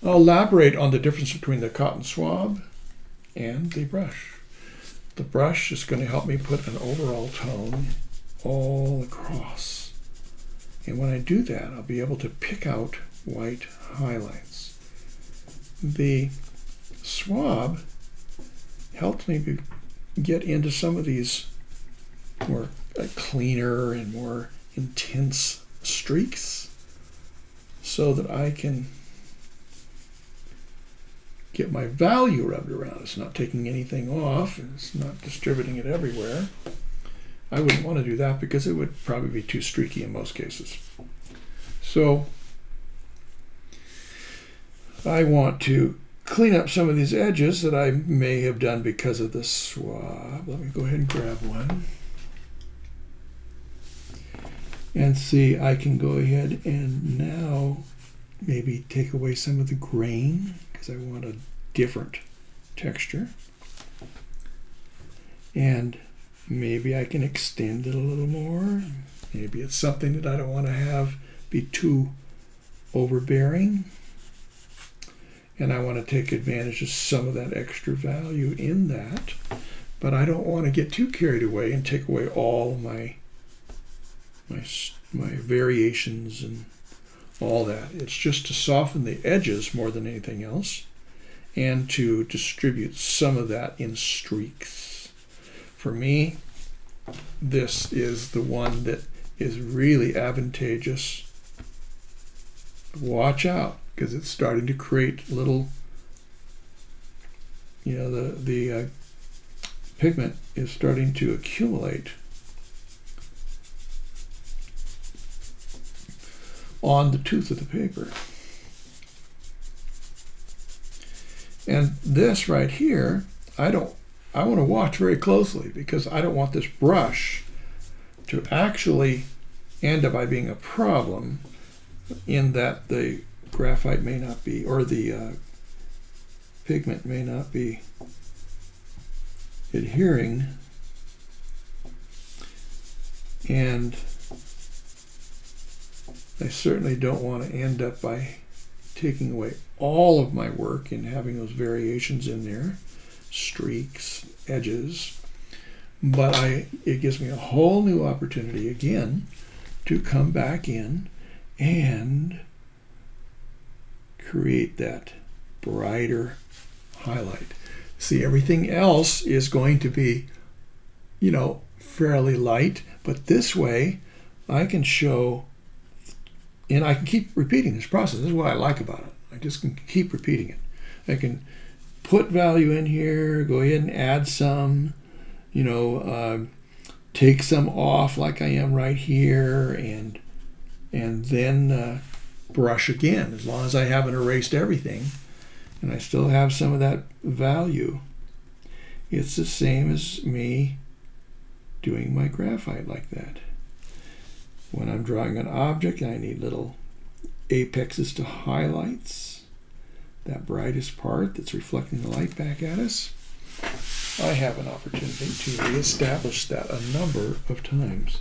I'll elaborate on the difference between the cotton swab and the brush. The brush is going to help me put an overall tone all across. And when I do that, I'll be able to pick out white highlights. The swab helps me get into some of these more cleaner and more intense streaks so that I can get my value rubbed around. It's not taking anything off, and it's not distributing it everywhere. I wouldn't want to do that because it would probably be too streaky in most cases. So I want to clean up some of these edges that I may have done because of the swab. Let me go ahead and grab one. And see, I can go ahead and now maybe take away some of the grain because I want a different texture. And maybe I can extend it a little more. Maybe it's something that I don't want to have be too overbearing. And I want to take advantage of some of that extra value in that. But I don't want to get too carried away and take away all my variations and all that. It's just to soften the edges more than anything else and to distribute some of that in streaks. For me, this is the one that is really advantageous. Watch out, because it's starting to create little, the pigment is starting to accumulate on the tooth of the paper. And this right here, I want to watch very closely because I don't want this brush to actually end up by being a problem in that the graphite may not be, or the pigment may not be adhering, and I certainly don't want to end up by taking away all of my work and having those variations in there, streaks, edges, but it gives me a whole new opportunity again to come back in and create that brighter highlight. See, everything else is going to be, fairly light, but this way I can show, and I can keep repeating this process. This is what I like about it. I just can keep repeating it. I can put value in here, go ahead and add some, take some off like I am right here, and then brush again, as long as I haven't erased everything and I still have some of that value. It's the same as me doing my graphite like that. When I'm drawing an object, I need little apexes to highlights, that brightest part that's reflecting the light back at us. I have an opportunity to reestablish that a number of times.